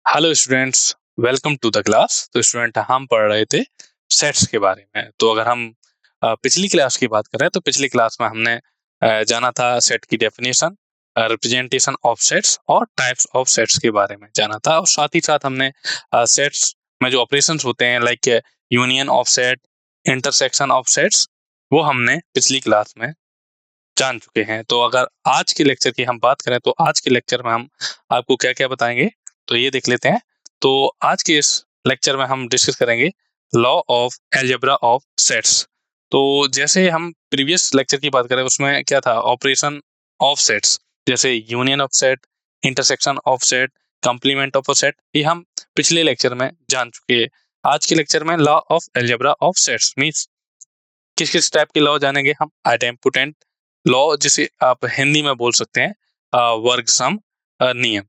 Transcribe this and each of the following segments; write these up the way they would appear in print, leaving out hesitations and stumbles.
Hello students, welcome to the class. तो student, हम पढ़ रहे थे सेट्स के बारे में। तो अगर हम पिछली क्लास की बात करें तो पिछली क्लास में हमने जाना था सेट की डेफिनेशन, रिप्रेजेंटेशन ऑफ सेट्स और टाइप्स ऑफ सेट्स के बारे में जाना था। और साथ ही साथ हमने सेट्स में जो ऑपरेशंस होते हैं like union of set, intersection of sets, वो हमने पिछली क्लास में जान चुके हैं। तो अगर आज के लेक्चर की हम बात करें तो आज के लेक्चर में हम आपको क्या क्या बताएंगे, तो ये देख लेते हैं। तो आज के इस लेक्चर में हम डिस्कस करेंगे law of algebra of sets. तो जैसे हम प्रीवियस लेक्चर की बात करें उसमें क्या था, ऑपरेशन ऑफ सेट्स, जैसे union of set, intersection of set, complement of a set, ये हम पिछले लेक्चर में जान चुके हैं। आज के लेक्चर में law of algebra of sets means किस किस टाइप के लॉ जानेंगे हम। आइडेम्पोटेंट लॉ, जिसे आप हिंदी में बोल सकते हैं वर्ग सम नियम।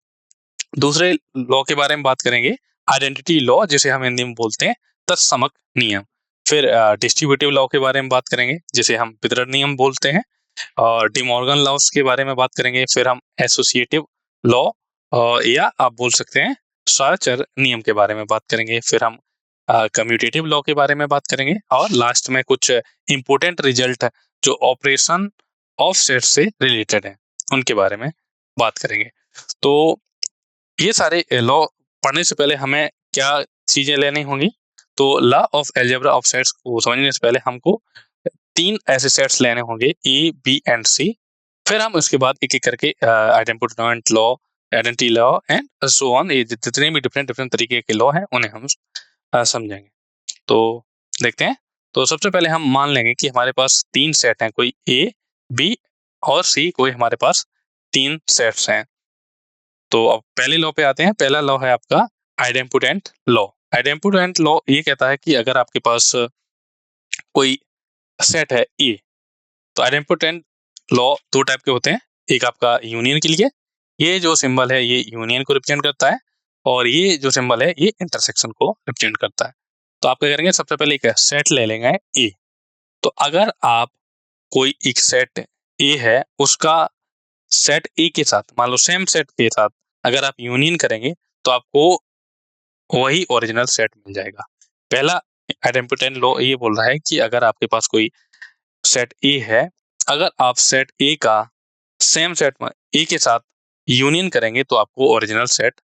दूसरे लॉ के बारे में बात करेंगे, आइडेंटिटी लॉ, जिसे हम हिंदी में बोलते हैं तत्समक नियम। फिर डिस्ट्रीब्यूटिव लॉ के बारे में बात करेंगे, जिसे हम वितरण नियम बोलते हैं। और डिमॉर्गन लॉस के बारे में बात करेंगे। फिर हम एसोसिएटिव लॉ या आप बोल सकते हैं सहचर नियम के बारे में बात करेंगे। फिर हम कम्यूटेटिव लॉ के बारे में बात करेंगे। और लास्ट में कुछ इंपॉर्टेंट रिजल्ट जो ऑपरेशन ऑफ सेट से रिलेटेड है उनके बारे में बात करेंगे। तो ये सारे लॉ पढ़ने से पहले हमें क्या चीजें लेनी होंगी, तो law of algebra of sets को समझने से पहले हमको तीन ऐसे सेट्स लेने होंगे, ए बी एंड सी। फिर हम उसके बाद एक एक करके idempotent law, identity law and so on, ये जितने भी डिफरेंट डिफरेंट तरीके के लॉ हैं उन्हें हम समझेंगे। तो देखते हैं। तो सबसे पहले हम मान लेंगे कि हमारे पास तीन सेट हैं, कोई ए बी और सी, कोई हमारे पास तीन सेट्स हैं। तो अब पहले लॉ पे आते हैं। पहला लॉ है आपका आइडेम्पोटेंट लॉ। आइडेम्पोटेंट लॉ ये कहता है कि अगर आपके पास कोई सेट है ए, तो आइडेम्पोटेंट लॉ दो टाइप के होते हैं। एक आपका यूनियन के लिए, ये जो सिंबल है ये यूनियन को रिप्रेजेंट करता है, और ये जो सिंबल है ये इंटरसेक्शन को रिप्रेजेंट करता है। तो आप क्या करेंगे, सबसे पहले एक सेट ले लेंगे ए। तो अगर आप कोई एक सेट ए है, उसका सेट ए के साथ, मान लो सेम सेट के साथ अगर आप यूनियन करेंगे तो आपको वही ओरिजिनल सेट मिल जाएगा। पहला आइडेम्पोटेंट लॉ ये बोल रहा है कि अगर आपके पास कोई सेट ए है, अगर आप सेट ए का सेम सेट में ए के साथ यूनियन करेंगे तो आपको ओरिजिनल सेट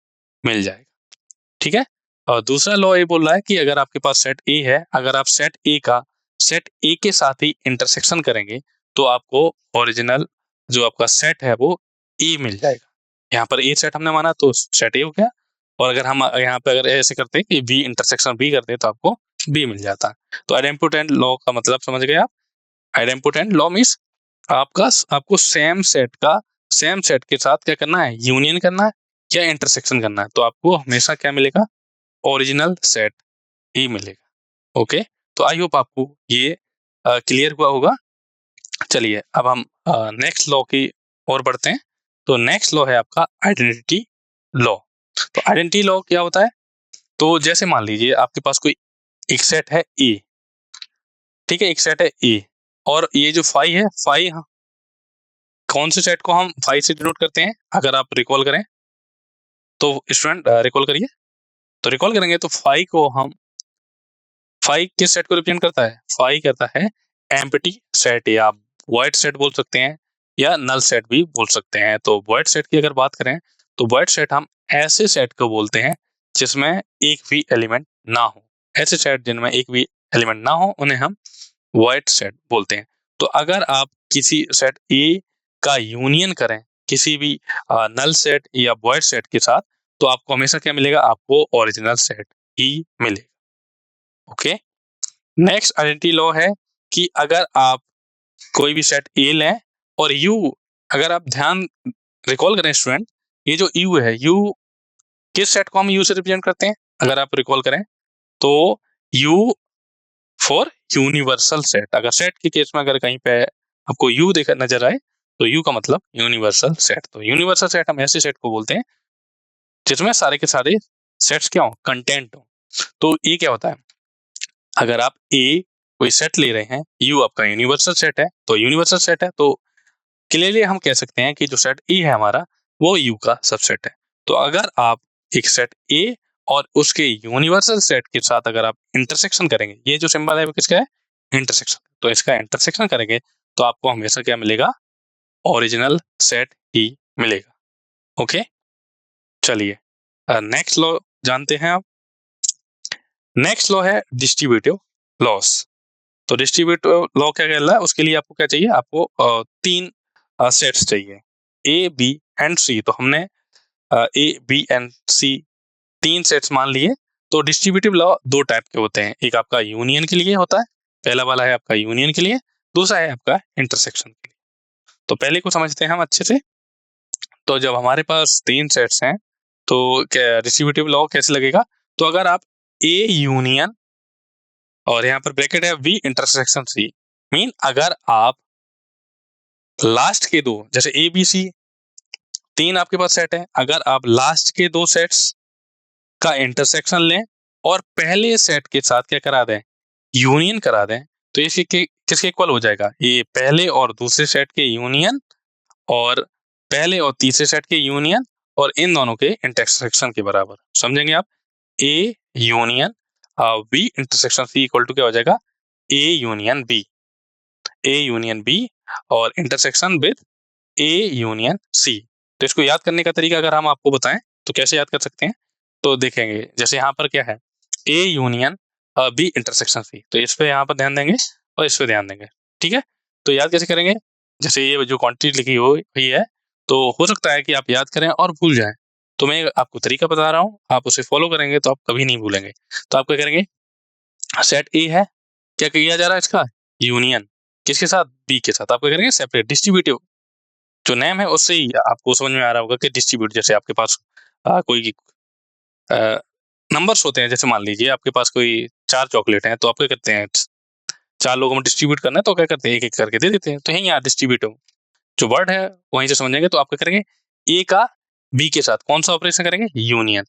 मिल जाएगा। ठीक है। और दूसरा लॉ ये बोल रहा है कि अगर आपके पास सेट ए है, अगर आप सेट ए का सेट ए के साथ ही इंटरसेक्शन करेंगे तो आपको ओरिजिनल जो आपका सेट है वो ए मिल जाएगा। यहाँ पर ए सेट हमने माना तो सेट ए हो गया। और अगर हम यहाँ पे अगर ऐसे करते हैं कि बी इंटरसेक्शन बी करते हैं तो आपको बी मिल जाता है। तो आइडेम्पोटेंट लॉ का मतलब समझ गए आप। आइडेम्पोटेंट लॉ मीन्स आपको सेम सेट के साथ क्या करना है, यूनियन करना है या इंटरसेक्शन करना है, तो आपको हमेशा क्या मिलेगा, ओरिजिनल सेट ही मिलेगा। ओके। तो आई होप आपको ये क्लियर हुआ होगा। चलिए अब हम नेक्स्ट लॉ की ओर बढ़ते हैं। तो नेक्स्ट लॉ है आपका आइडेंटिटी लॉ। तो आइडेंटिटी लॉ क्या होता है, तो जैसे मान लीजिए आपके पास कोई एक सेट है ए, ठीक है, एक सेट है ए, और ये जो फाई है, फाई कौन से सेट को हम फाई से डिनोट करते हैं, अगर आप रिकॉल करें तो स्टूडेंट रिकॉल करिए। तो रिकॉल करेंगे तो फाई किस सेट को रिप्रेजेंट करता है, फाई करता है एम्प्टी सेट, या वॉइड सेट बोल सकते हैं या नल सेट भी बोल सकते हैं। तो वॉइड सेट की अगर बात करें तो वॉइड सेट हम ऐसे सेट को बोलते हैं जिसमें एक भी एलिमेंट ना हो। ऐसे सेट जिनमें एक भी एलिमेंट ना हो उन्हें हम वॉइड सेट बोलते हैं। तो अगर आप किसी सेट ए का यूनियन करें किसी भी नल सेट या वॉइड सेट के साथ, तो आपको हमेशा क्या मिलेगा, आपको ओरिजिनल सेट ही मिलेगा। ओके। नेक्स्ट आइडेंटिटी लॉ है कि अगर आप कोई भी सेट ए लें और यू, अगर आप ध्यान रिकॉल करें स्टूडेंट, ये जो यू है, यू किस सेट को हम यू से रिप्रेजेंट करते हैं, अगर आप रिकॉल करें तो यू फॉर यूनिवर्सल सेट। अगर सेट के केस में अगर कहीं पे आपको यू देखा नजर आए तो यू का मतलब यूनिवर्सल सेट। तो यूनिवर्सल सेट हम ऐसे सेट को बोलते हैं जिसमें सारे के सारे सेट्स क्या हो, कंटेंट हो। तो ये क्या होता है, अगर आप ए कोई सेट ले रहे हैं, यू आपका यूनिवर्सल सेट है, तो यूनिवर्सल सेट है तो क्लियरली हम कह सकते हैं कि जो सेट ए है हमारा वो यू का सबसेट है। तो अगर आप एक सेट ए और उसके यूनिवर्सल सेट के साथ अगर आप इंटरसेक्शन करेंगे, ये जो सिंबल है वो किसका है, इंटरसेक्शन, तो इसका इंटरसेक्शन करेंगे तो आपको हमेशा क्या मिलेगा, ओरिजिनल सेट ही मिलेगा। ओके, चलिए नेक्स्ट लॉ जानते हैं आप। नेक्स्ट लॉ है डिस्ट्रीब्यूटिव लॉस। तो डिस्ट्रीब्यूटिव लॉ क्या कह रहा है, उसके लिए आपको क्या चाहिए, आपको तीन सेट्स चाहिए, ए बी एंड सी। तो हमने ए बी एंड सी तीन सेट्स मान लिए। तो डिस्ट्रीब्यूटिव लॉ दो टाइप के होते हैं, एक आपका यूनियन के लिए होता है, पहला वाला है आपका यूनियन के लिए, दूसरा है आपका इंटरसेक्शन के लिए। तो पहले को समझते हैं हम अच्छे से। तो जब हमारे पास तीन सेट्स हैं तो क्या डिस्ट्रीब्यूटिव लॉ कैसे लगेगा, तो अगर आप ए यूनियन और यहाँ पर ब्रैकेट है बी इंटरसेक्शन सी, मीन अगर आप लास्ट के दो, जैसे ए बी सी तीन आपके पास सेट है, अगर आप लास्ट के दो सेट्स का इंटरसेक्शन लें और पहले सेट के साथ क्या करा दें, यूनियन करा दें, तो ये किसके इक्वल हो जाएगा, ये पहले और दूसरे सेट के यूनियन और पहले और तीसरे सेट के यूनियन और इन दोनों के इंटरसेक्शन के बराबर। समझेंगे आप, A union B intersection C equal to क्या हो जाएगा, A union B, A union B और intersection with A union C. तो इसको याद करने का तरीका अगर हम आपको बताएं तो कैसे याद कर सकते हैं, तो देखेंगे जैसे यहाँ पर क्या है, A union B intersection C, तो इस पे यहाँ पर ध्यान देंगे और इस पे ध्यान देंगे, ठीक है। तो याद कैसे करेंगे, जैसे ये जो क्वांटिटी लिखी हुई है, तो हो सकता है कि आप याद करें और भूल जाएं, तो मैं आपको तरीका बता रहा हूँ, आप उसे फॉलो करेंगे तो आप कभी नहीं भूलेंगे। तो आप क्या करेंगे, सेट ए है, क्या किया जा रहा है इसका, यूनियन किसके साथ, बी के साथ, आप क्या करेंगे सेपरेट, डिस्ट्रीब्यूटिव जो नेम है उससे ही आपको समझ में आ रहा होगा कि डिस्ट्रीब्यूट, जैसे आपके पास कोई नंबर्स होते हैं, जैसे मान लीजिए आपके पास कोई 4 चॉकलेट हैं, तो आप क्या करते हैं, 4 लोगों में डिस्ट्रीब्यूट करना है तो क्या करते हैं, एक एक करके दे देते हैं। तो यही यहाँ डिस्ट्रीब्यूटिव जो वर्ड है वहीं से समझेंगे। तो आप क्या करेंगे, ए का बी के साथ कौन सा ऑपरेशन करेंगे, यूनियन,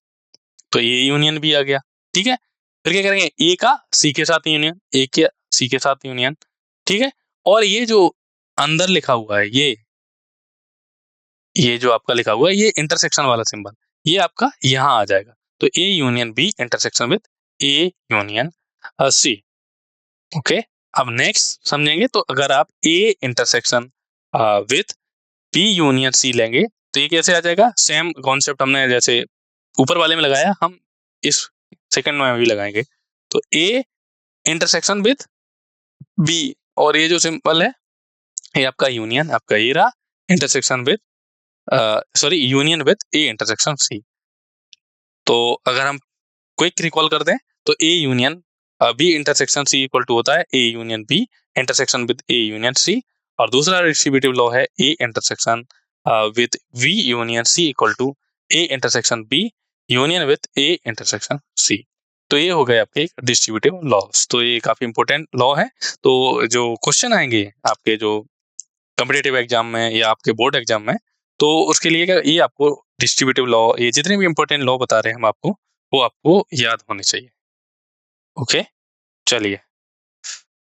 तो ये यूनियन भी आ गया, ठीक है। फिर क्या करेंगे, ए का सी के साथ यूनियन, ए के सी के साथ यूनियन, ठीक है। और ये जो अंदर लिखा हुआ है, ये जो आपका लिखा हुआ है, ये इंटरसेक्शन वाला सिंबल, ये आपका यहाँ आ जाएगा। तो A union B intersection with A union C. Okay, अब नेक्स्ट समझेंगे। तो अगर आप A intersection with B union C लेंगे तो ये कैसे आ जाएगा, सेम कॉन्सेप्ट हमने जैसे ऊपर वाले में लगाया, हम इस सेकंड में भी लगाएंगे। तो ए इंटरसेक्शन विद बी, और ये जो सिंबल है ये आपका यूनियन, आपका ये रहा, intersection with union with A intersection C. तो अगर हम क्विक रिकॉल कर दें तो A union B intersection C equal to होता है A union B intersection with A union C, और दूसरा डिस्ट्रीब्यूटिव लॉ है A intersection with B union C equal to A intersection B union with A intersection C. तो ये हो गए आपके डिस्ट्रीब्यूटिव लॉस। तो ये काफी इंपॉर्टेंट लॉ है। तो जो क्वेश्चन आएंगे आपके जो कॉम्पिटिटिव एग्जाम में या आपके बोर्ड एग्जाम में, तो उसके लिए ये आपको डिस्ट्रीब्यूटिव लॉ, ये जितने भी इंपॉर्टेंट लॉ बता रहे हैं हम आपको, वो आपको याद होने चाहिए। ओके, चलिए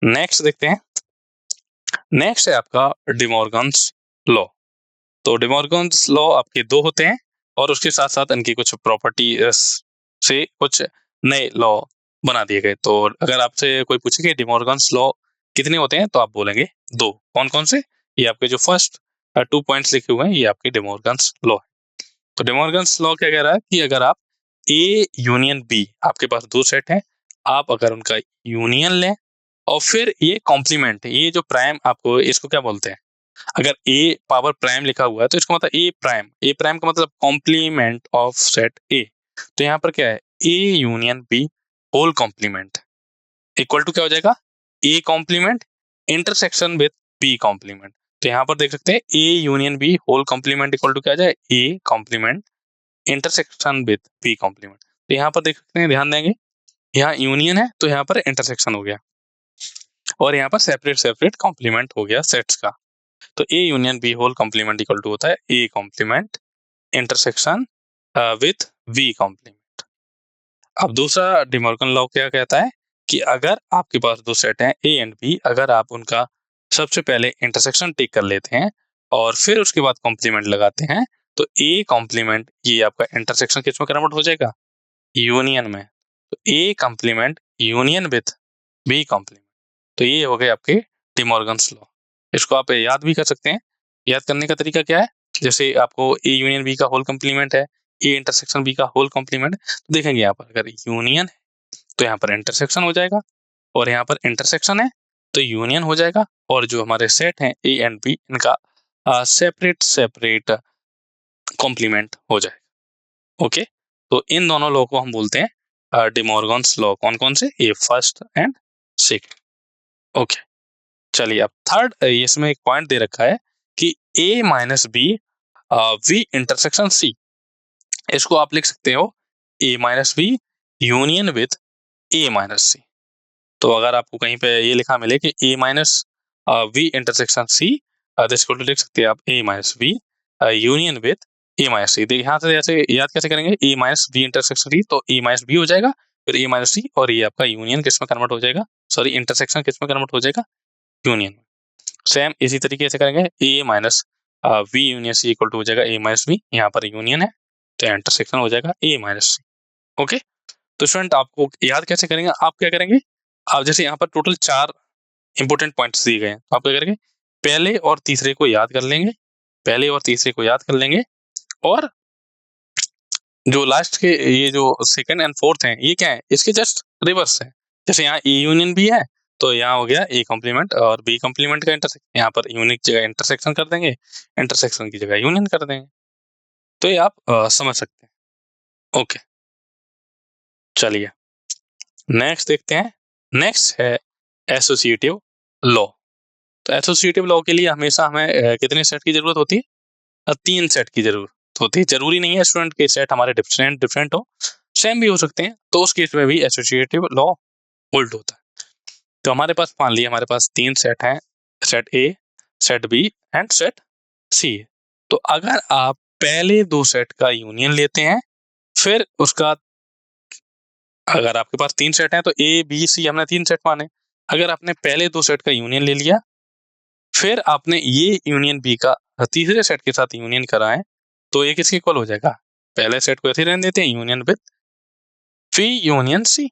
नेक्स्ट देखते हैं। नेक्स्ट है आपका डिमॉर्गन्स लॉ। तो डिमॉर्गन्स लॉ आपके दो होते हैं और उसके साथ साथ इनकी कुछ प्रॉपर्टी से कुछ नए लॉ बना दिए गए। तो अगर आपसे कोई पूछे कि डिमॉर्गन्स लॉ कितने होते हैं तो आप बोलेंगे दो। कौन कौन से, ये आपके जो फर्स्ट 2 पॉइंट्स लिखे हुए हैं ये आपके डिमॉर्गन्स लॉ है। तो डिमॉर्गन्स लॉ क्या कह रहा है कि अगर आप ए यूनियन बी, आपके पास दो सेट है, आप अगर उनका यूनियन लें और फिर ये कॉम्प्लीमेंट, ये जो प्राइम आपको इसको क्या बोलते हैं, अगर ए पावर प्राइम लिखा हुआ है तो इसका मतलब ए प्राइम का मतलब कॉम्प्लीमेंट ऑफ सेट ए। तो यहाँ पर क्या है, A union B whole complement equal to क्या हो जाएगा, A complement intersection with B complement. तो यहाँ पर देख सकते हैं A union B whole complement equal to क्या आ जाए, A complement intersection with B complement. तो यहाँ पर देख सकते हैं, ध्यान देंगे, यहाँ यूनियन है तो यहाँ पर इंटरसेक्शन हो गया और यहाँ पर सेपरेट कॉम्प्लीमेंट हो गया सेट्स का। तो A union B whole complement equal to होता है A complement intersection with B complement. अब दूसरा डिमॉर्गन लॉ क्या कहता है कि अगर आपके पास दो सेट हैं ए एंड बी, अगर आप उनका सबसे पहले इंटरसेक्शन टेक कर लेते हैं और फिर उसके बाद कॉम्प्लीमेंट लगाते हैं तो ए कॉम्प्लीमेंट ये आपका इंटरसेक्शन किस में कन्वर्ट हो जाएगा, यूनियन में। तो A complement union with B complement, तो ये हो गए आपके डिमॉर्गन्स लॉ। इसको आप याद भी कर सकते हैं। याद करने का तरीका क्या है, जैसे आपको ए यूनियन बी का होल कॉम्प्लीमेंट है, ए इंटरसेक्शन बी का होल कॉम्प्लीमेंट है, तो देखेंगे यहाँ पर अगर यूनियन है तो यहाँ पर इंटरसेक्शन हो जाएगा, और यहाँ पर इंटरसेक्शन है तो यूनियन हो जाएगा, और जो हमारे सेट हैं ए एंड बी इनका सेपरेट कॉम्प्लीमेंट हो जाएगा। ओके, तो इन दोनों लॉ को हम बोलते हैं डिमॉर्गन्स लॉ। कौन कौन से, ये फर्स्ट एंड सेकंड। ओके, चलिए अब थर्ड, इसमें एक पॉइंट दे रखा है कि A minus B V intersection C. इसको आप लिख सकते हो A minus B union with A minus C. तो अगर आपको कहीं पे ये लिखा मिले कि A minus B intersection C, इसको लिख सकते हैं आप A minus B union with A minus C. देखिए यहाँ से जैसे याद कैसे करेंगे, A minus B intersection C, तो ए माइनस बी हो जाएगा, फिर ए माइनस सी, और ये आपका यूनियन किस में कन्वर्ट हो जाएगा, सॉरी इंटरसेक्शन किस में कन्वर्ट हो जाएगा, यूनियन। सेम इसी तरीके से करेंगे, A minus B union C equal to हो जाएगा ए माइनस बी, यहाँ पर यूनियन है तो इंटरसेक्शन हो जाएगा ए माइनस सी। ओके, तो स्टूडेंट आपको याद कैसे करेंगे, आप क्या करेंगे, आप जैसे यहाँ पर टोटल 4 इंपोर्टेंट पॉइंट्स दिए गए हैं, तो आप क्या करेंगे, पहले और तीसरे को याद कर लेंगे, पहले और तीसरे को याद कर लेंगे, और जो लास्ट के ये जो सेकंड एंड फोर्थ हैं ये क्या है, इसके जस्ट रिवर्स है। जैसे यहाँ ए यूनियन बी है तो यहाँ हो गया ए कॉम्प्लीमेंट और बी कॉम्प्लीमेंट का इंटरसेक्शन, यहाँ पर यूनियन की जगह इंटरसेक्शन कर देंगे, इंटरसेक्शन की जगह यूनियन कर देंगे। तो ये आप समझ सकते हैं। ओके, चलिए नेक्स्ट देखते हैं। नेक्स्ट है एसोसिएटिव लॉ। तो एसोसिएटिव लॉ के लिए हमेशा हमें कितने सेट की जरूरत होती है, 3 सेट की जरूरत होती है। जरूरी नहीं है स्टूडेंट के सेट हमारे डिफरेंट हो, सेम भी हो सकते हैं, तो उस केस में भी एसोसिएटिव लॉ होल्ड होता है। तो हमारे पास मान लिया हमारे पास 3 सेट हैं, set A, set B and set C. तो अगर आप पहले 2 सेट का यूनियन लेते हैं, फिर उसका, अगर आपके पास 3 सेट हैं तो ए बी सी हमने 3 सेट माने, अगर आपने पहले 2 सेट का यूनियन ले लिया, फिर आपने ये यूनियन बी का तीसरे सेट के साथ यूनियन कराएं, तो ये किसके इक्वल हो जाएगा, पहले सेट को ऐसे रहने देते हैं, union with B union C.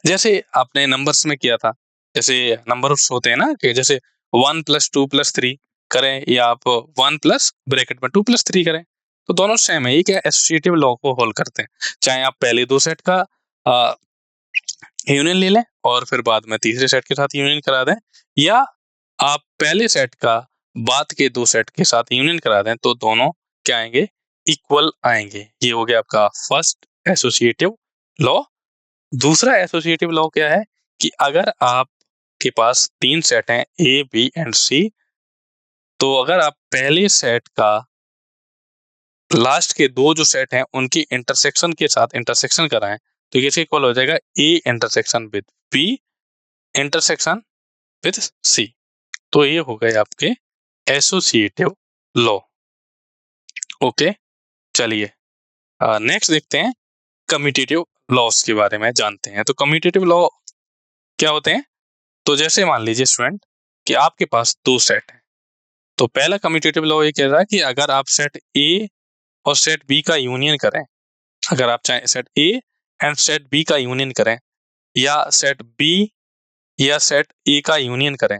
जैसे आपने नंबर्स में किया था, जैसे नंबर्स होते हैं ना कि जैसे 1 + 2 + 3 करें, या आप 1 प्लस ब्रैकेट में 2 + 3 करें, तो दोनों सेम है। ये क्या एसोसिएटिव लॉ को होल्ड करते हैं। चाहे आप पहले 2 सेट का यूनियन ले लें और फिर बाद में तीसरे सेट के साथ यूनियन करा दें, या आप पहले सेट का बाद के 2 सेट के साथ यूनियन करा दें, तो दोनों क्या आएंगे, इक्वल आएंगे। ये हो गया आपका फर्स्ट एसोसिएटिव लॉ। दूसरा एसोसिएटिव लॉ क्या है कि अगर आपके पास 3 सेट हैं ए बी एंड सी, तो अगर आप पहले सेट का लास्ट के 2 जो सेट हैं उनकी इंटरसेक्शन के साथ इंटरसेक्शन कराएं, तो ये इक्वल हो जाएगा A intersection with B intersection with C. तो ये हो गए आपके एसोसिएटिव लॉ। ओके, चलिए नेक्स्ट देखते हैं, कम्यूटेटिव लॉस के बारे में जानते हैं। तो कम्यूटेटिव लॉ क्या होते हैं, तो जैसे मान लीजिए स्टूडेंट कि आपके पास 2 सेट हैं, तो पहला कम्यूटेटिव लॉ ये कह रहा है कि अगर आप सेट ए और सेट बी का यूनियन करें, अगर आप चाहें set A and set B का यूनियन करें, या सेट बी या सेट ए का यूनियन करें,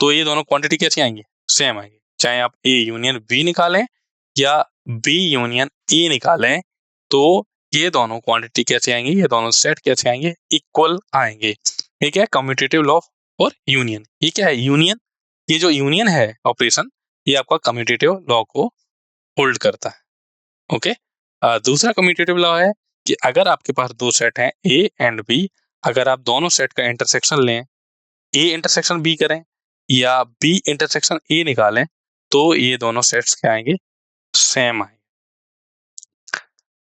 तो ये दोनों क्वांटिटी कैसी आएंगी, सेम आएंगी। चाहे आप ए यूनियन बी निकालें या बी यूनियन ए निकालें, तो ये दोनों क्वांटिटी कैसे आएंगी, ये दोनों सेट कैसे आएंगे, इक्वल आएंगे। ये क्या है, कम्यूटेटिव लॉ और यूनियन। ये क्या है, यूनियन, ये जो यूनियन है ऑपरेशन, ये आपका कम्यूटेटिव लॉ को होल्ड करता है। ओके, दूसरा कम्यूटेटिव लॉ है कि अगर आपके पास 2 सेट हैं ए एंड बी, अगर आप दोनों सेट का इंटरसेक्शन लें, ए इंटरसेक्शन बी करें या बी इंटरसेक्शन ए निकालें, तो ये दोनों सेट्स क्या आएंगे, सेम आएंगे।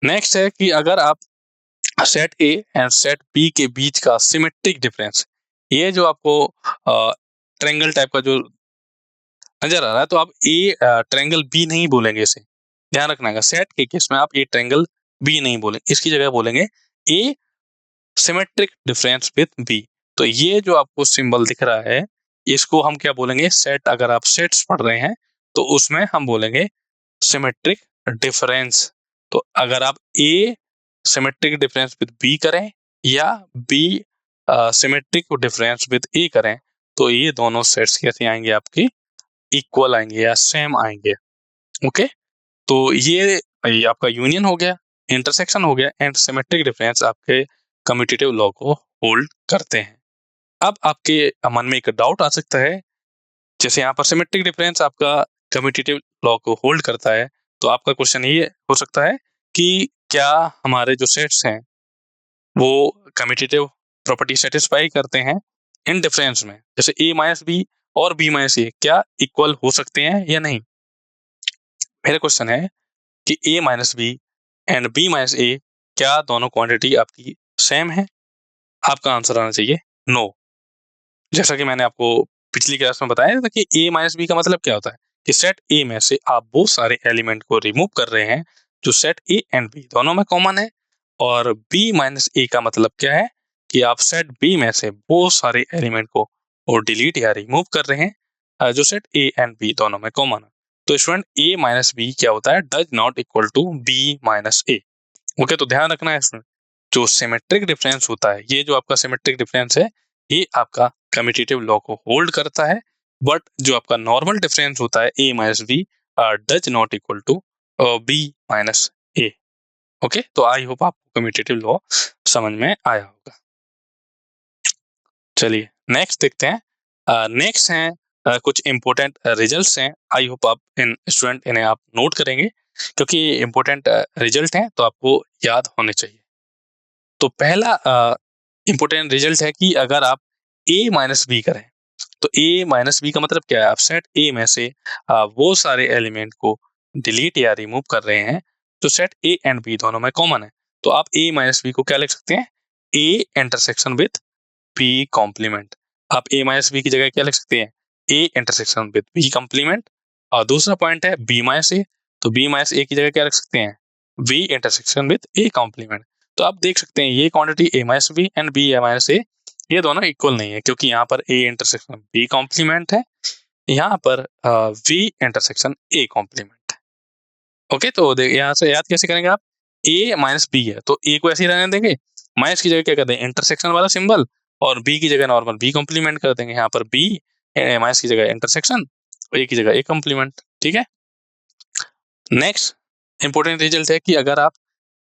नेक्स्ट है कि अगर आप set A and set B के बीच का सिमेट्रिक डिफरेंस, ये जो आपको ट्रायंगल टाइप का जो नजर आ रहा है, तो आप ए ट्रायंगल बी नहीं बोलेंगे, इसे ध्यान रखना है। सेट के केस में आप ए ट्रायंगल बी नहीं बोलेंगे, इसकी जगह बोलेंगे ए सिमेट्रिक डिफरेंस विद बी। तो ये जो आपको सिंबल दिख रहा है, इसको हम क्या बोलेंगे, सेट, अगर आप सेट्स पढ़ रहे हैं तो उसमें हम बोलेंगे सिमेट्रिक डिफरेंस। तो अगर आप ए सिमेट्रिक डिफरेंस विद बी करें या बी सिमेट्रिक डिफरेंस विद ए करें, तो ये दोनों सेट्स कैसे आएंगे, आपके इक्वल आएंगे या सेम आएंगे। ओके, तो ये आपका यूनियन हो गया, इंटरसेक्शन हो गया, एंड सिमेट्रिक डिफरेंस आपके कम्यूटेटिव लॉ को होल्ड करते हैं। अब आपके मन में एक डाउट आ सकता है, जैसे यहाँ पर सिमेट्रिक डिफरेंस आपका कम्यूटेटिव लॉ को होल्ड करता है, तो आपका क्वेश्चन ये हो सकता है कि क्या हमारे जो सेट्स हैं वो कम्यूटेटिव प्रॉपर्टी सेटिस्फाई करते हैं इन डिफरेंस में, जैसे a माइनस बी और b माइनस ए क्या इक्वल हो सकते हैं या नहीं। मेरा क्वेश्चन है कि a minus B and b minus A क्या दोनों क्वांटिटी आपकी सेम है। आपका आंसर आना चाहिए नो। जैसा कि मैंने आपको पिछली क्लास में बताया था कि a माइनस बी का मतलब क्या होता है कि सेट a में से आप वो सारे एलिमेंट को रिमूव कर रहे हैं जो सेट a एंड b दोनों में कॉमन है, और b माइनस ए का मतलब क्या है कि आप सेट b में से वो सारे एलिमेंट को और डिलीट या रिमूव कर रहे हैं जो सेट a एंड b दोनों में कॉमन है। तो स्टूडेंट a माइनस बी क्या होता है, does not equal to b minus A. Okay, तो ध्यान रखना है स्टूडेंट, जो सिमेट्रिक डिफरेंस होता है, ये जो आपका सिमेट्रिक डिफरेंस है, ये आपका कम्यूटेटिव लॉ को होल्ड करता है, बट जो आपका नॉर्मल डिफरेंस होता है a minus B does not equal to b minus A. Okay, तो आई होप आपको कम्यूटेटिव लॉ समझ में आया होगा। चलिए नेक्स्ट देखते हैं। नेक्स्ट हैं कुछ इंपॉर्टेंट रिजल्ट्स हैं, आई होप आप स्टूडेंट इन्हें आप नोट करेंगे क्योंकि इंपॉर्टेंट रिजल्ट हैं तो आपको याद होने चाहिए। तो पहला इंपॉर्टेंट रिजल्ट है कि अगर आप a माइनस बी करें, तो a माइनस बी का मतलब क्या है, आप सेट a में से वो सारे एलिमेंट को डिलीट या रिमूव कर रहे हैं तो सेट a एंड b दोनों में कॉमन है। तो आप a माइनस बी को क्या लिख सकते हैं, a intersection with b complement. आप a माइनस बी की जगह क्या लिख सकते हैं, a intersection with b complement. और दूसरा पॉइंट है b माइनस a, तो b माइनस a की जगह क्या रख सकते हैं, b intersection with a complement. तो आप देख सकते हैं ये quantity a minus B and b minus a ये दोनों इक्वल नहीं है, क्योंकि यहाँ पर a इंटरसेक्शन b कॉम्प्लीमेंट है, यहाँ पर v इंटरसेक्शन a कॉम्प्लीमेंट है। ओके, तो यहाँ से याद कैसे करेंगे आप, a माइनस बी है तो a को ऐसे ही रहने देंगे, माइनस की जगह क्या कर देंगे इंटरसेक्शन वाला सिंबल, और b की जगह नॉर्मल b कॉम्प्लीमेंट कर देंगे। यहाँ पर b माइनस की जगह इंटरसेक्शन, a की जगह a कॉम्प्लीमेंट। ठीक है, नेक्स्ट इंपॉर्टेंट रिजल्ट है कि अगर आप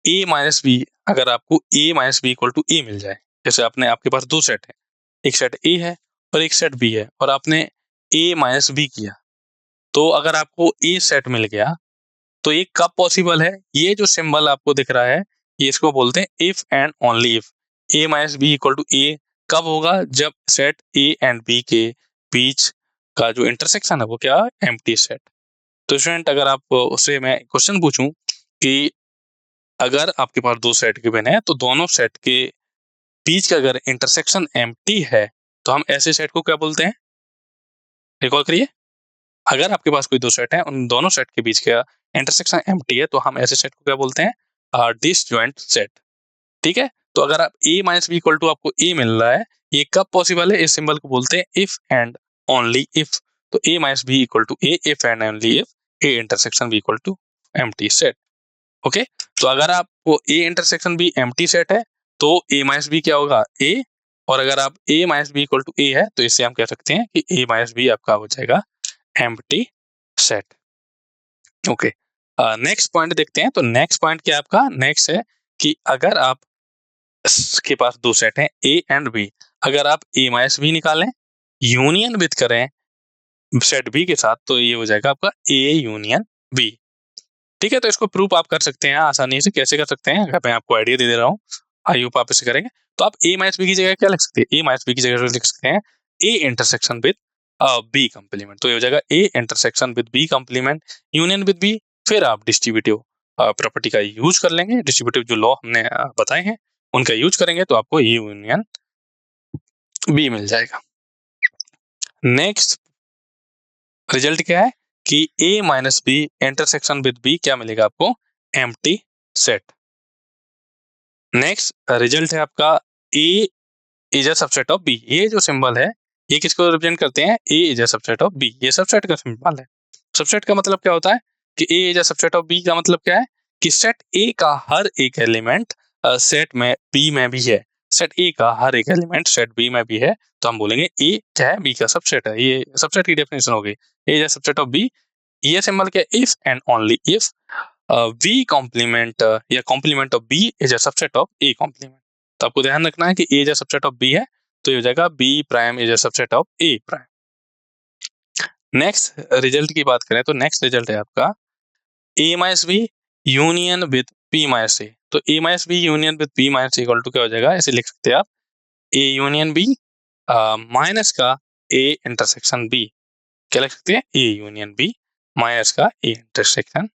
a माइनस बी, अगर आपको a minus B equal to a मिल जाए, जैसे आपके पास दो सेट है, एक सेट a है और एक सेट b है, और आपने a माइनस बी किया, तो अगर आपको a सेट मिल गया तो ये कब पॉसिबल है, ये जो सिंबल आपको दिख रहा है ये इसको बोलते हैं if and only if. a minus B equal to a कब होगा, जब सेट a एंड b के बीच का जो इंटरसेक्शन है वो क्या है, एम्प्टी सेट। तो स्टूडेंट अगर आप उससे मैं क्वेश्चन पूछूं कि अगर आपके पास दो सेट गिवन है तो दोनों सेट के बीच का अगर इंटरसेक्शन एम्प्टी है तो हम ऐसे सेट को क्या बोलते हैं, रिकॉल करिए। अगर आपके पास कोई दो सेट है, उन दोनों सेट के बीच का इंटरसेक्शन एम्प्टी है तो हम ऐसे सेट को क्या बोलते हैं, डिसजॉइंट सेट। ठीक है, तो अगर आप a minus B equal to आपको a मिल रहा है, ये कब पॉसिबल है, इस सिंबल को बोलते हैं इफ एंड ओनली इफ। तो a minus B equal to a if and only if a intersection b equal to empty set. Okay, तो अगर आपको a intersection b empty set है तो a माइनस बी क्या होगा a, और अगर आप a minus B equal to a है तो इससे हम कह सकते हैं कि a माइनस बी आपका हो जाएगा empty set. Okay, next point देखते हैं। तो नेक्स्ट पॉइंट क्या आपका, नेक्स्ट है कि अगर आप के पास दो सेट हैं a एंड b, अगर आप a माइनस बी निकालें यूनियन विद करें सेट b के साथ तो ये हो जाएगा आपका a यूनियन b। ठीक है, तो इसको प्रूफ आप कर सकते हैं आसानी से, कैसे कर सकते हैं मैं आपको आइडिया दे रहा हूँ, आई होप आप इसे करेंगे। तो आप a माइनस बी की जगह क्या लिख सकते हैं, a माइनस बी की जगह लिख सकते हैं a intersection with b complement. तो ये हो जाएगा a intersection with b complement union with b, फिर आप डिस्ट्रीब्यूटिव प्रॉपर्टी का यूज कर लेंगे, डिस्ट्रीब्यूटिव जो लॉ हमने बताए हैं उनका यूज करेंगे तो आपको ए यूनियन बी मिल जाएगा। नेक्स्ट रिजल्ट क्या है कि a minus B intersection with b क्या मिलेगा आपको, एम्प्टी सेट। नेक्स्ट रिजल्ट है आपका a is a subset of b। ये जो सिंबल है ये किसको रिप्रेजेंट करते हैं, a is a subset of b, ये सबसेट का सिंबल है। सबसेट का मतलब क्या होता है, कि A is a subset of B का मतलब क्या है कि सेट ए का हर एक एलिमेंट सेट में बी में भी है, सेट ए का हर एक एलिमेंट सेट बी में भी है, तो हम बोलेंगे ए क्या है, बी का सबसेट है। ये सबसेट की डेफिनेशन हो गई। A is a subset of B, ये सिंबल क्या है, if and only if B complement या complement of B is a subset of A complement. तो आपको ध्यान रखना है कि A is a subset of B है, तो ये हो जाएगा B prime is a subset of A prime. Next result की बात करें तो नेक्स्ट रिजल्ट है आपका A minus B union with B minus A. तो A minus B union with B minus A equal to क्या हो जाएगा, ऐसे लिख सकते हैं आप ए यूनियन बी माइनस का ए इंटरसेक्शन बी। क्या लिख सकते हैं, ए यूनियन बी माइनस का A intersection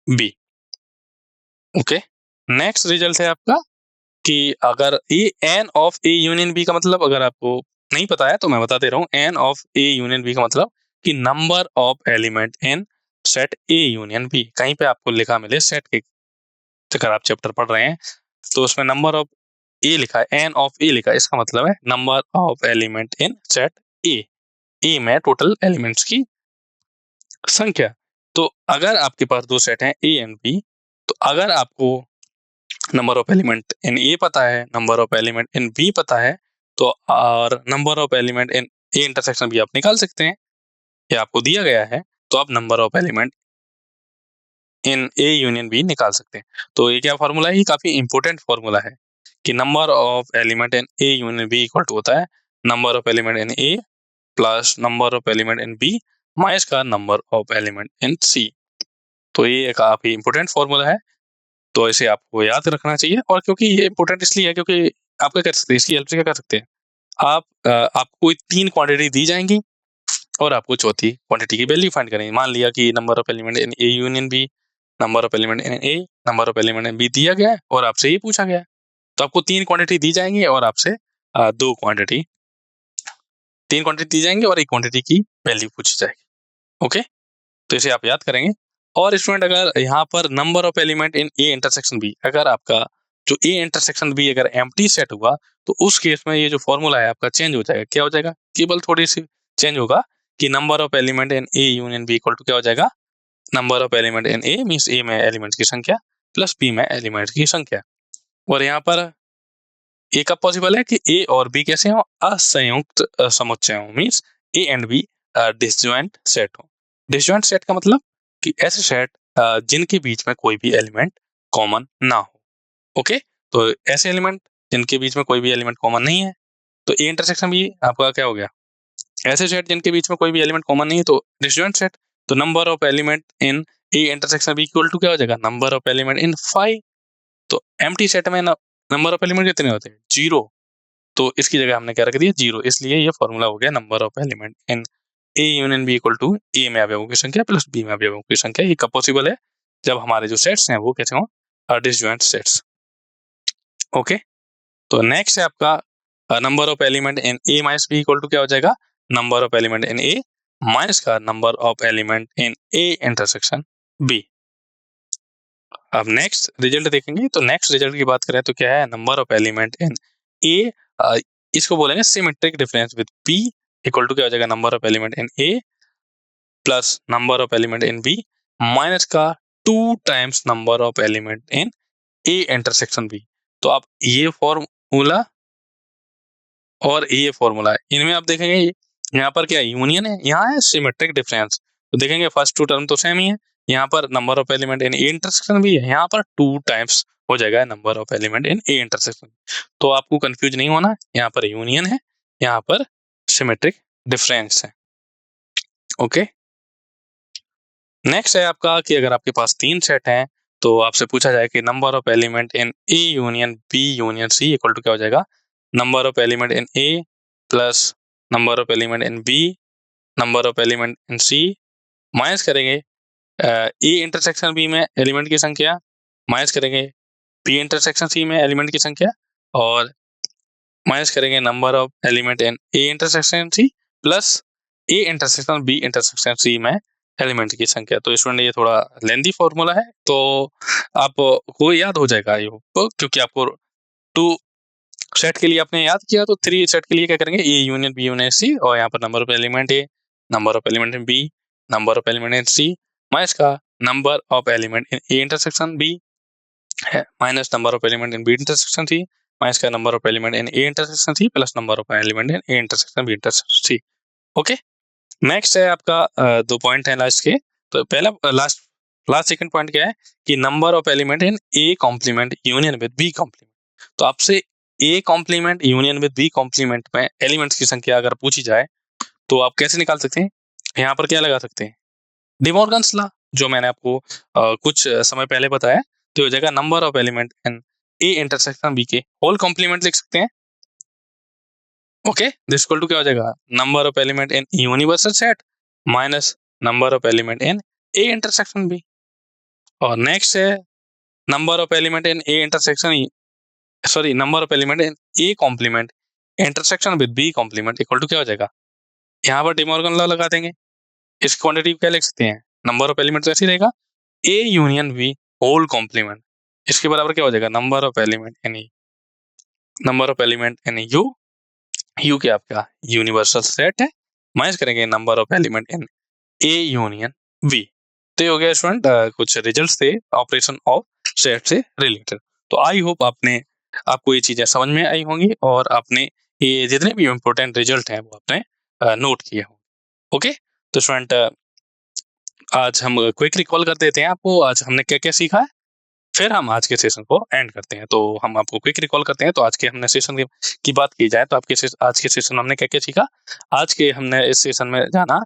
B. Okay, next result है आपका कि अगर A n of A union B का मतलब अगर आपको नहीं पता है तो मैं बता दे रहा हूँ, N of A union B का मतलब कि number of element in set A union B. कहीं पे आपको लिखा मिले सेट के, अगर आप चैप्टर पढ़ रहे हैं तो उसमें नंबर ऑफ ए लिखा है, एन ऑफ ए लिखा है, इसका मतलब है number of element in set A, A में टोटल एलिमेंट्स की संख्या। तो अगर आपके पास दो सेट हैं ए एंड बी, तो अगर आपको number of element in A पता है, number of element in B पता है, तो और number of element in A intersection भी आप निकाल सकते हैं, ये आपको दिया गया है, तो आप number of element in A union B निकाल सकते हैं। तो ये क्या फॉर्मूला है, ये काफी इंपॉर्टेंट फॉर्मूला है कि number of element in A union B equal to होता है number of element in A plus number of element in B minus का number of element in C. तो ये काफी इंपॉर्टेंट फॉर्मूला है, तो इसे आपको याद रखना चाहिए। और क्योंकि ये इंपॉर्टेंट इसलिए है क्योंकि आप क्या कर सकते हैं, इसकी हेल्प से क्या कर सकते हैं, आपको कोई तीन क्वांटिटी दी जाएंगी और आपको चौथी क्वांटिटी की वैल्यू फाइंड करेंगे। मान लिया कि number of element in A union B, number of element in A, number of element in B दिया गया है और आपसे ये पूछा गया है, तो आपको तीन क्वांटिटी दी जाएंगी और आपसे तीन क्वांटिटी दी जाएंगी और एक क्वांटिटी की वैल्यू पूछी जाएगी। ओके, तो इसे आप याद करेंगे। और स्टूडेंट अगर यहाँ पर number of element in A intersection B, अगर आपका जो ए इंटरसेक्शन बी अगर एम्प्टी सेट हुआ तो उस केस में ये जो फॉर्मूला है आपका चेंज हो जाएगा। क्या हो जाएगा, केवल थोड़ी सी चेंज होगा कि number of element in A union B equal to क्या हो जाएगा, number of element in A means A में एलिमेंट की संख्या प्लस बी में एलिमेंट की संख्या। और यहाँ पर ये कब पॉसिबल है कि ए और बी कैसे हो, असंयुक्त समुच्चय हो, means A and B disjoint set हो। डिसजॉइंट सेट का मतलब कि ऐसे सेट जिनके बीच में कोई भी एलिमेंट कॉमन ना हो। ओके, तो ऐसे एलिमेंट जिनके बीच में कोई भी एलिमेंट कॉमन नहीं है, तो ए इंटरसेक्शन भी आपका क्या हो गया, ऐसे सेट जिनके बीच में कोई भी एलिमेंट कॉमन नहीं है तो डिसजॉइंट सेट। तो number of element in A intersection B equal to क्या हो जाएगा, नंबर ऑफ एलिमेंट इन 5। तो एम्प्टी सेट में नंबर ऑफ एलिमेंट कितने होते हैं, 0। तो इसकी जगह हमने क्या रख दिया, 0, इसलिए ये फॉर्मूला हो गया number of element in A union B equal to A में अवयवों की संख्या प्लस बी में अवयवों की संख्या। ये कब पॉसिबल है, जब हमारे जो सेट्स हैं वो कैसे हों, डिसजॉइंट सेट्स। ओके, तो नेक्स्ट है आपका number of element in A minus B equal to क्या हो जाएगा, number of element in A minus का number of element in A intersection B. अब नेक्स्ट रिजल्ट देखेंगे, तो नेक्स्ट रिजल्ट की बात करें तो क्या है, number of element in A, इसको बोलेंगे symmetric difference with B equal to क्या हो जाएगा, number of element in A plus number of element in B minus का 2 times number of element in A intersection B. तो आप ये formula और ये फॉर्मूला है, इनमें आप देखेंगे यहाँ पर क्या यूनियन है, यहाँ है सिमेट्रिक डिफरेंस। तो देखेंगे फर्स्ट टू टर्म तो सेम ही है, यहाँ पर number of element in A intersection भी है, यहाँ पर 2 टाइम्स हो जाएगा number of element in A intersection. तो आपको कंफ्यूज नहीं होना, यहाँ पर यूनियन है, यहाँ पर सिमेट्रिक डिफरेंस है। ओके, नेक्स्ट है आपका कि अगर आपके पास 3 सेट हैं तो आपसे पूछा जाए कि number of element in A union B union C equal to क्या हो जाएगा, number of element in A plus number of element in B number of element in C minus करेंगे ए इंटरसेक्शन बी में element की संख्या minus करेंगे B intersection C में element की संख्या और माइनस करेंगे number of element in A intersection C plus A intersection B intersection C में एलिमेंट की संख्या। तो स्टूडेंट ये थोड़ा लेंदी फॉर्मूला है, तो आपको याद हो जाएगा ये, क्योंकि आपको 2 सेट के लिए आपने याद किया, तो 3 सेट के लिए क्या करेंगे, A union B union C, और यहाँ पर number of element A, number of element in B, number of element in C minus का number of element in A intersection B है minus number of element in B intersection C minus का number of element in A intersection C plus number of element in A intersection B intersection C. Okay, next है आपका 2 point है last के। तो पहला last second point क्या है कि number of element in A complement union with B complement. तो आपसे A complement union with B complement में एलिमेंट्स की संख्या अगर पूछी जाए तो आप कैसे निकाल सकते हैं? यहाँ पर क्या लगा सकते हैं? डिमॉर्गन्स लॉ, जो मैंने आपको कुछ समय पहले बताया। तो हो जाएगा number of element in A intersection B के होल कॉम्प्लीमेंट लिख सकते हैं। ओके, दिस इक्वल टू क्या हो जाएगा? Number of element in universal set minus number of element in A intersection B. और नेक्स्ट है number of element in A intersection sorry number of element in A complement intersection with B complement equal to क्या हो जाएगा? यहाँ पर De Morgan law लगा देंगे। इस क्वांटिटी क्या लिख सकते हैं? नंबर ऑफ एलिमेंट ऐसे रहेगा A union B whole complement. इसके बराबर क्या हो जाएगा? Number of element in U क्या आपका यूनिवर्सल सेट है माइनस करेंगे number of element in A union V. तो ये हो गया स्टूडेंट कुछ रिजल्ट्स थे ऑपरेशन ऑफ सेट से रिलेटेड। तो आई होप आपको ये चीजें समझ में आई होंगी और आपने ये जितने भी इंपॉर्टेंट रिजल्ट हैं वो आपने नोट किए होंगे। ओके, तो स्टूडेंट आज हम क्विक रिकॉल कर देते हैं आपको आज हमने क्या क्या सीखा है, फिर हम आज के सेशन को एंड करते हैं। तो हम आपको क्विक रिकॉल करते हैं। तो आज के हमने सेशन की बात की जाए तो आज के सेशन में हमने क्या क्या सीखा? आज के हमने इस सेशन में जाना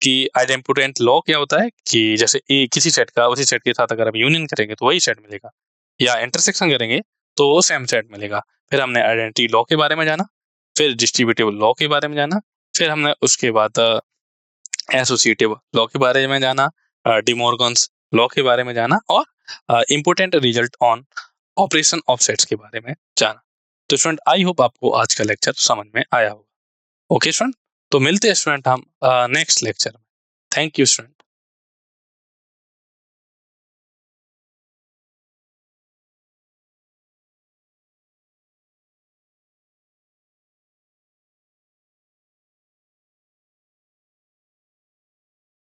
कि आइडेंटिटी लॉ क्या होता है, कि जैसे किसी सेट का उसी सेट के साथ अगर हम यूनियन करेंगे तो वही सेट मिलेगा, या इंटरसेक्शन करेंगे तो वो सेम सेट मिलेगा। फिर हमने आइडेंटिटी लॉ के बारे में जाना, फिर डिस्ट्रीब्यूटिव लॉ के बारे में जाना, फिर हमने उसके बाद एसोसिएटिव लॉ के बारे में जाना, डिमॉर्गन्स लॉ के बारे में जाना, और important result on operation of sets के बारे में जाना। तो स्टूडेंट आई होप आपको आज का लेक्चर समझ में आया होगा। ओके स्टूडेंट, तो मिलते हैं स्टूडेंट हम नेक्स्ट लेक्चर में। Thank you student.